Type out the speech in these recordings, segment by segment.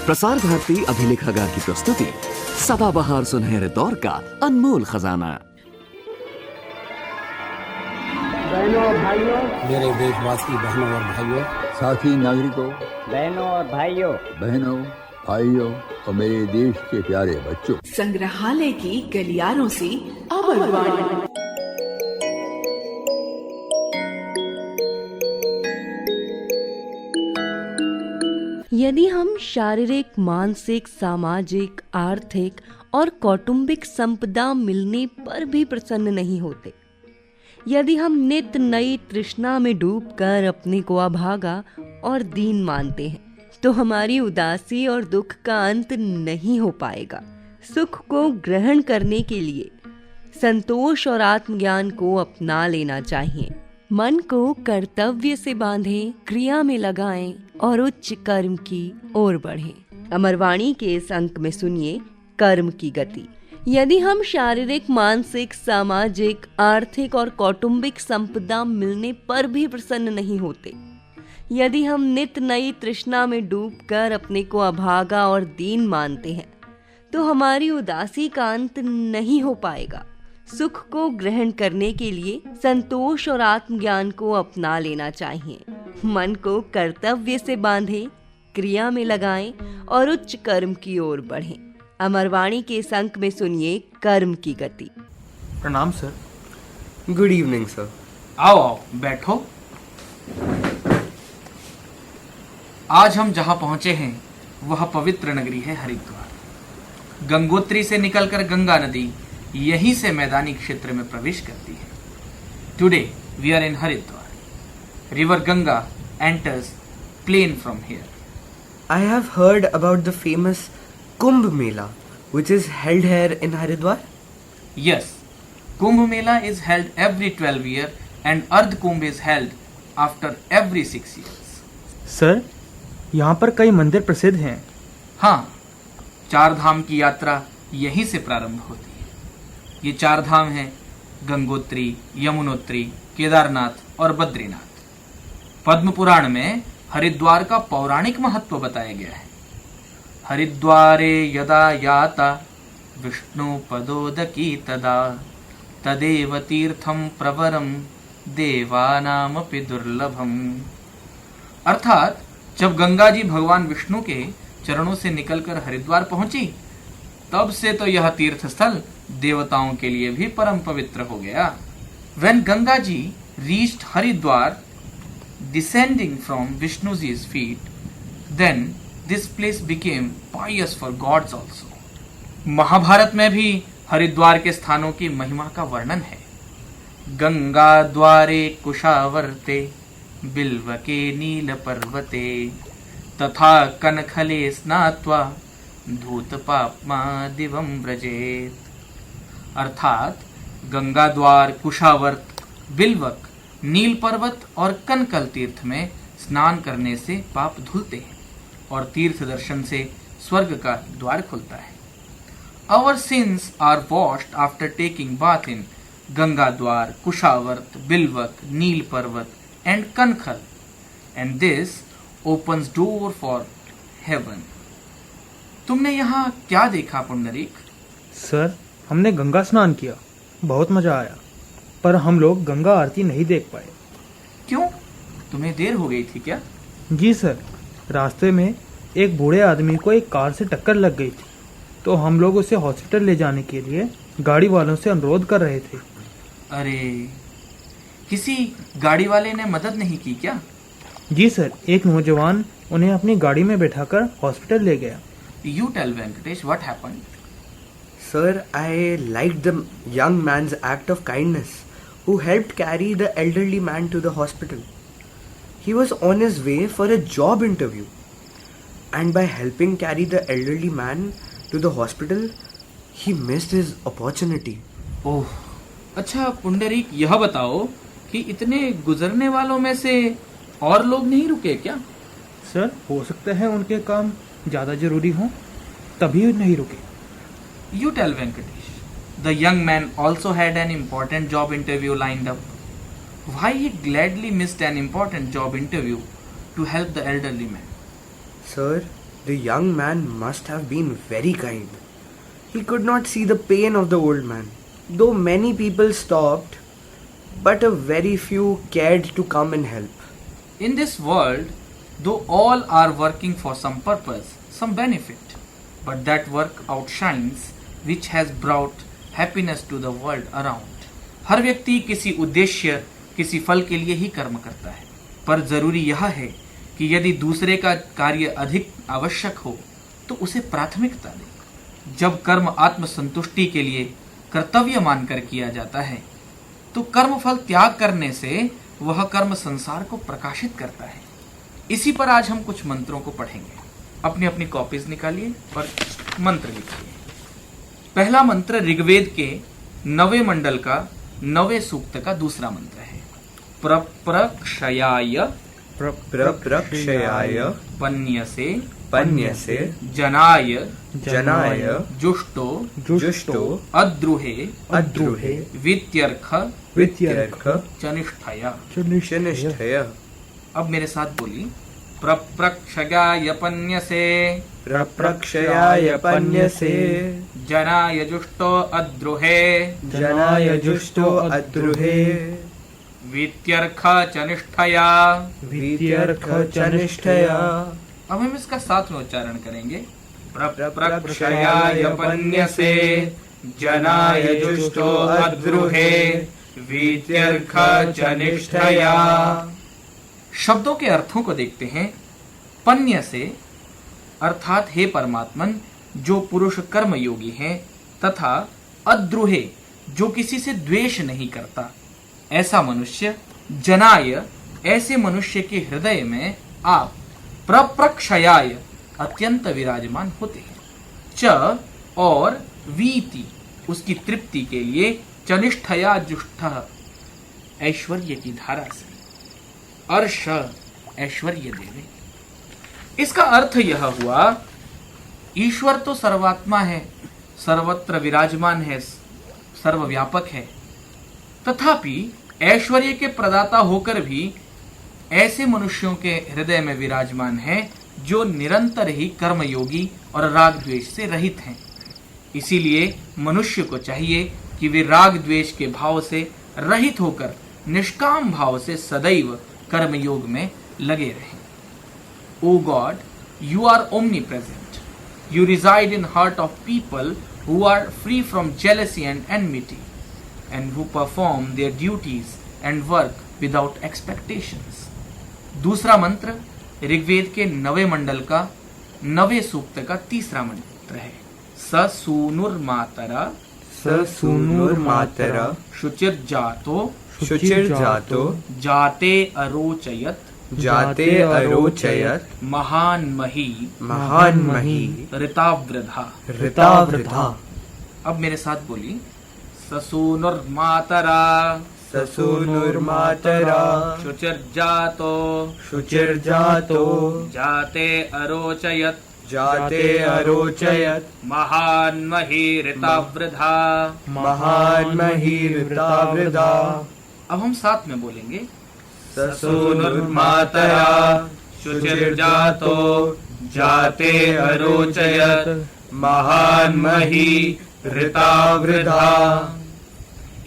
प्रसार भारती अभिलेखागार की प्रस्तुति सदाबहार सुनहरे दौर का अनमोल खजाना। बहनों और भाइयों, मेरे देशवासी बहनों और भाइयों, साथी नागरिकों, बहनों और भाइयों, बहनों, भाइयों और मेरे देश के प्यारे बच्चों, संग्रहालय की गलियारों से अमरवाणी। यदि हम शारीरिक, मानसिक, सामाजिक, आर्थिक और कौटुंबिक संपदा मिलने पर भी प्रसन्न नहीं होते, यदि हम नित नई तृष्णा में डूबकर अपने को अभागा और दीन मानते हैं, तो हमारी उदासी और दुख का अंत नहीं हो पाएगा। सुख को ग्रहण करने के लिए संतोष और आत्मज्ञान को अपना लेना चाहिए। मन को कर्तव्य से बांधें, क्रिया में लगाएं और उच्च कर्म की ओर बढ़ें। अमरवाणी के इस अंक में सुनिए कर्म की गति। यदि हम शारीरिक, मानसिक, सामाजिक, आर्थिक और कौटुंबिक संपदा मिलने पर भी प्रसन्न नहीं होते, यदि हम नित नई तृष्णा में डूबकर अपने को अभागा और दीन मानते हैं, तो हमारी उदासी का अंत नहीं हो पाएगा। सुख को ग्रहण करने के लिए संतोष और आत्मज्ञान को अपना लेना चाहिए। मन को कर्तव्य से बांधें, क्रिया में लगाएं और उच्च कर्म की ओर बढ़ें। अमरवाणी के इस अंक में सुनिए कर्म की गति। प्रणाम सर। Good evening sir. आओ आओ बैठो। आज हम जहां पहुंचे हैं वह पवित्र नगरी है हरिद्वार। गंगोत्री से निकलकर गंगा नदी यहीं से मैदानी क्षेत्र में प्रवेश करती है। Today we are in Haridwar. River Ganga enters plain from here. I have heard about the famous Kumbh Mela, which is held here in Haridwar. Yes, Kumbh Mela is held every 12 years and Ardh Kumbh is held after every 6 years. Sir, यहाँ पर कई मंदिर प्रसिद्ध हैं। हाँ, चार धाम की यात्रा यहीं से प्रारंभ होती है। ये चार धाम हैं गंगोत्री, यमुनोत्री, केदारनाथ और बद्रीनाथ। पद्म पुराण में हरिद्वार का पौराणिक महत्व बताया गया है। हरिद्वारे यदा याता विष्णु पदोदकी तदा तदेव तीर्थम प्रवरम देवानामपि दुर्लभम। अर्थात जब गंगा जी भगवान विष्णु के चरणों से निकलकर हरिद्वार पहुंची, तब से तो यह तीर्थ स्थल देवताओं के लिए भी परम पवित्र हो गया। When Ganga ji reached Haridwar, descending from Vishnuji's feet, then this place became pious for gods also. Mahabharat में भी हरिद्वार के स्थानों की महिमा का वर्णन है। गंगा द्वारे कुशावर्ते बिल्वके नील पर्वते तथा कनखले स्नात्वा धूत पापमा दिवम ब्रजेत। अर्थात गंगा द्वार, कुशावर्त, बिल्वक, नील पर्वत और कनकल तीर्थ में स्नान करने से पाप धुलते हैं और तीर्थ दर्शन से स्वर्ग का द्वार खुलता है। Our sins are washed after taking bath in Ganga द्वार, कुशावर्त, बिल्वक, नील पर्वत and Kankhal, and this opens door for heaven. तुमने यहाँ क्या देखा पुंडरीक? सर, हमने गंगा स्नान किया, बहुत मजा आया, पर हम लोग गंगा आरती नहीं देख पाए। क्यों? तुम्हें देर हो गई थी क्या? जी सर, रास्ते में एक बूढ़े आदमी को एक कार से टक्कर लग गई थी, तो हम लोग उसे हॉस्पिटल ले जाने के लिए गाड़ी वालों से अनुरोध कर रहे थे। अरे, किसी गाड़ी वाले ने मदद नहीं की क्या? जी सर, एक नौजवान उन्हें अपनी गाड़ी में बैठाकर हॉस्पिटल ले गया। You tell Venkatesh what happened. Sir, I liked the young man's act of kindness who helped carry the elderly man to the hospital. He was on his way for a job interview, and by helping carry the elderly man to the hospital, he missed his opportunity. ओह, अच्छा पुंडरीक, यह बताओ कि इतने गुजरने वालों में से और लोग नहीं रुके क्या? सर, हो सकता है उनके काम ज्यादा जरूरी हो, तभी नहीं रुके। You tell Venkatesh. The young man also had an important job interview lined up. Why he gladly missed an important job interview to help the elderly man? Sir, The young man must have been very kind. He could not see the pain of the old man. Though many people stopped, but a very few cared to come and help. In this world, though all are working for some purpose, some benefit, but that work outshines which has brought happiness to the world around. हर व्यक्ति किसी उद्देश्य, किसी फल के लिए ही कर्म करता है, पर जरूरी यह है कि यदि दूसरे का कार्य अधिक आवश्यक हो तो उसे प्राथमिकता दें। जब कर्म आत्मसंतुष्टि के लिए कर्तव्य मानकर किया जाता है तो कर्मफल त्याग करने से वह कर्म संसार को प्रकाशित करता है। इसी पर आज हम कुछ मंत्रों को पढ़ेंगे। अपनी अपनी कॉपीज निकालिए और मंत्र लिखिए। पहला मंत्र ऋग्वेद के 9वें मंडल का 9वें सूक्त का दूसरा मंत्र है। प्रप्रक्षयाय प्रप्रक्षयाय पन्यसे पन्यसे जनाय जनाय जुष्टो जुष्टो अद्रुहे अद्रुहे वित्यर्थ वित्यर्थ चनिष्ठया। चनिष्ठया। अब मेरे साथ बोली। प्रप्रक्षयाय पन्यसे प्रप्रक्षयाय पन्यसे जनाय जुष्टो अद्रुहे जनाय जुष्टो अद्रुहे वित्यर्थ चनिष्ठया। वित्यर्थ चनिष्ठया। अब हम इसका साथ में उच्चारण करेंगे। प्रप्रक्षयाय पन्यसे जनाय जुष्टो अद्रुहे वित्यर्थ चनिष्ठया। शब्दों के अर्थों को देखते हैं। पन्य से अर्थात हे परमात्मन जो पुरुष कर्म योगी हैं, तथा अद्रुहे जो किसी से द्वेष नहीं करता ऐसा मनुष्य, जनाय ऐसे मनुष्य के हृदय में आप प्रप्रक्षयाय अत्यंत विराजमान होते हैं। च और वीति उसकी तृप्ति के लिए, चनिष्ठया जुष्ट ऐश्वर्य की धारा से, अर्ष ऐश्वर्य देवे। इसका अर्थ यह हुआ, ईश्वर तो सर्वात्मा है, सर्वत्र विराजमान है, सर्वव्यापक है, तथापि ऐश्वर्य के प्रदाता होकर भी ऐसे मनुष्यों के हृदय में विराजमान है जो निरंतर ही कर्मयोगी और राग द्वेष से रहित हैं। इसीलिए मनुष्य को चाहिए कि वे राग द्वेष के भाव से रहित होकर निष्काम भाव से सदैव कर्मयोग में लगे रहें। O God, you are omnipresent. You reside in heart of people who are free from jealousy and enmity, and who perform their duties and work without expectations. दूसरा मंत्र ऋग्वेद के 9वें मंडल का 9वें सूक्त का तीसरा मंत्र है। स सूनुर्मातरा स सूनुर्मातरा शुचिर्जातो शुचिर्जातो जाते अरोचयत जाते अरोचयत महान्मही महान्मही ऋतावृधा ऋतावृधा। अब मेरे साथ बोली। ससूनुर्मातरा ससूनुर्मातरा शुचिर्जातो शुचिर्जातो जाते अरोचयत जाते अरोचयत महान्मही ऋतावृधा महान्मही ऋतावृधा। अब हम साथ में बोलेंगे। ससूनुर्मातरा शुचिर्जातो जाते अरोचयत महान्मही ऋतावृधा।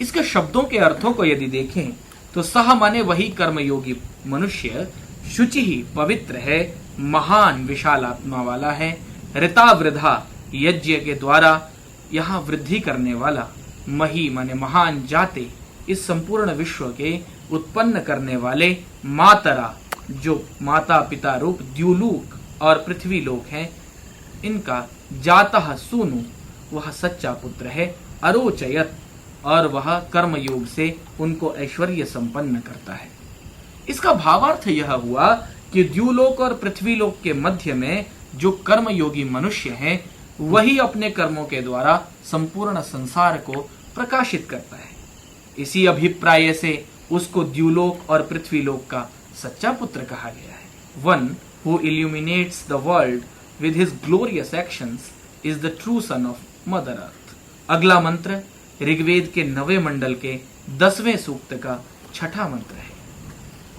इसके शब्दों के अर्थों को यदि देखें तो सह माने वही कर्मयोगी मनुष्य, शुचि ही पवित्र है, महान विशाल आत्मा वाला है, ऋतावृधा यज्ञ के द्वारा यहाँ वृद्धि करने वाला, मही माने महान जाते इस संपूर्ण विश्व के उत्पन्न करने वाले, मातरा जो माता पिता रूप द्युलोक और पृथ्वी लोक हैं, इनका जातः सूनु वह सच्चा पुत्र है, अरोचयत और वह कर्म योग से उनको ऐश्वर्य संपन्न करता है। इसका भावार्थ यह हुआ कि द्युलोक और पृथ्वीलोक के मध्य में जो कर्म योगी मनुष्य हैं, वही अपने कर्मों के द्वारा संपूर्ण संसार को प्रकाशित करता है। इसी अभिप्राय से उसको द्युलोक और पृथ्वीलोक का सच्चा पुत्र कहा गया है। One who illuminates the world with his glorious actions is the true son of Mother Earth. अगला मंत्र ऋग्वेद के 9वें मंडल के 10वें सूक्त का 6ठा मंत्र है।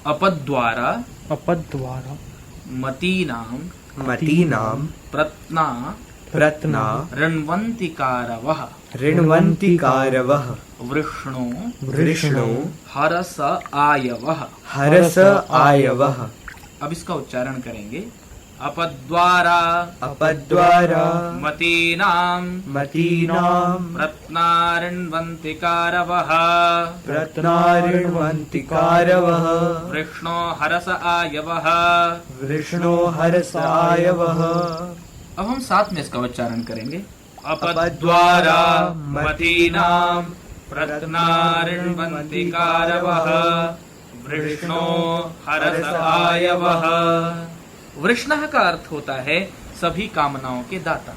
अपद्वारा अपद्वारा मतीनाम मतीनां प्रत्ना प्रत्ना ऋण्वन्तिकारवः ऋण्वन्तिकारवः वृष्णो वृष्णो हरस आयवः। हरस आयवः। अब इसका उच्चारण करेंगे। अपद्वारा अपद्वारा मतीनां मतीनां प्रत्ना ऋण्वन्तिकारवः प्रत्ना ऋण्वन्तिकारवः वृष्णो हरस आयवः। वृष्णो हरस आयवः। अब हम साथ में इसका उच्चारण करेंगे। अपद्वारा मतीनां प्रत्ना ऋण्वन्तिकारवः वृष्णो हरस आयवः। वृष्णः का अर्थ होता है सभी कामनाओं के दाता,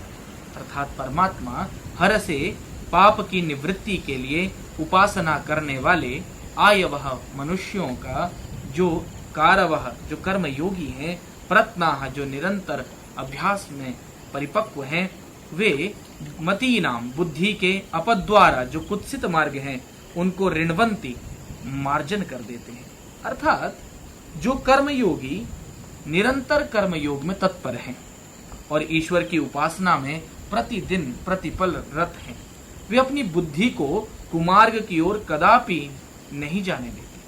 अर्थात परमात्मा हर से पाप की निवृत्ति के लिए उपासना करने वाले आयवः मनुष्यों का जो कारवः जो कर्म योगी हैं, प्रत्नाः जो निरंतर अभ्यास में परिपक्व हैं, वे मतीनाम बुद्धि के अपद्वारा जो कुत्सित मार्ग हैं उनको ऋणवंती मार्जन कर देते हैं। अर्थात जो कर्मयोगी निरंतर कर्म योग में तत्पर हैं और ईश्वर की उपासना में प्रतिदिन प्रतिपल रत हैं, वे अपनी बुद्धि को कुमार्ग की ओर कदापि नहीं जाने देते।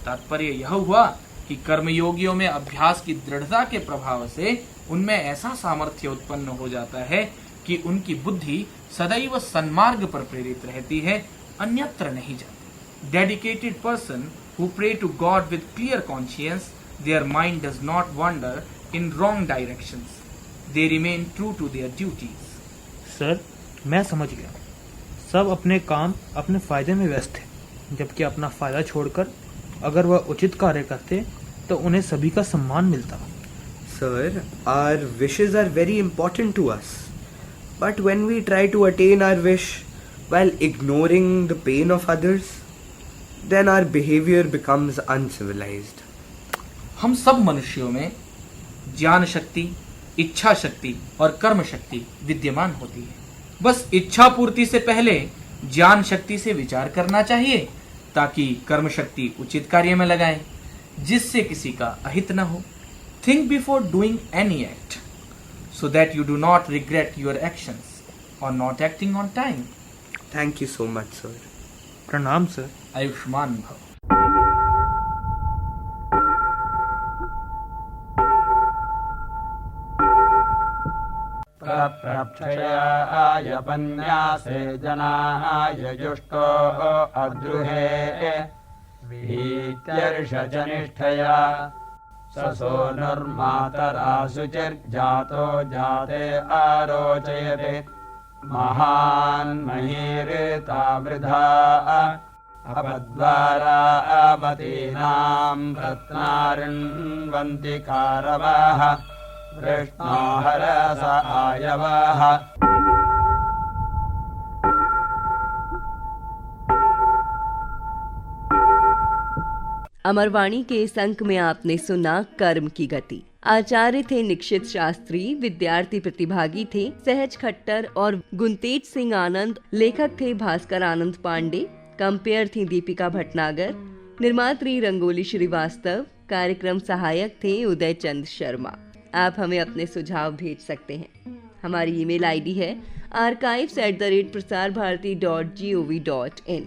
तात्पर्य यह हुआ कि कर्मयोगियों में अभ्यास की दृढ़ता के प्रभाव से उनमें ऐसा सामर्थ्य उत्पन्न हो जाता है कि उनकी बुद्धि सदैव सन्मार्ग पर प्रेरित रहती है, अन्यत्र नहीं जाती। Dedicated person who pray to God with clear conscience, their mind does not wander in wrong directions. They remain true to their duties. Sir, मैं समझ गया। सब अपने काम अपने फायदे में व्यस्त हैं, जबकि अपना फायदा छोड़कर अगर वह उचित कार्य करते तो उन्हें सभी का सम्मान मिलता। Sir, our wishes are very important to us. But when we try to attain our wish while ignoring the pain of others, then our behavior becomes uncivilized. हम सब मनुष्यों में ज्ञान शक्ति, इच्छा शक्ति और कर्म शक्ति विद्यमान होती है। बस इच्छा पूर्ति से पहले ज्ञान शक्ति से विचार करना चाहिए ताकि कर्म शक्ति उचित कार्य में लगाएं, जिससे किसी का अहित न हो। Think before doing any act, so that you do not regret your actions or not acting on time. Thank you so much, sir. प्रणाम सर। आयुष्मान भव। प्रक्षयाय पन्यासे जनाय जुष्टो अद्रुहे वीत्यर्षचनिष्ठया ससोनुर्मातरा शुचिर्जातो जाते आरोचयते महान् महीरिता वृथा अपद्वारा मतीनां रत्नारिण्वन्ति कारवाः वृष्णो हरस आयवाः। अमरवाणी के इस अंक में आपने सुना कर्म की गति। आचार्य थे निक्षित शास्त्री, विद्यार्थी प्रतिभागी थे सहज खट्टर और गुंतेज सिंह आनंद, लेखक थे भास्कर आनंद पांडे, कंपेयर थी दीपिका भटनागर, निर्मात्री रंगोली श्रीवास्तव, कार्यक्रम सहायक थे उदय चंद शर्मा। आप हमें अपने सुझाव भेज सकते हैं। हमारी ईमेल आईडी है archives@prasarbharati.gov.in।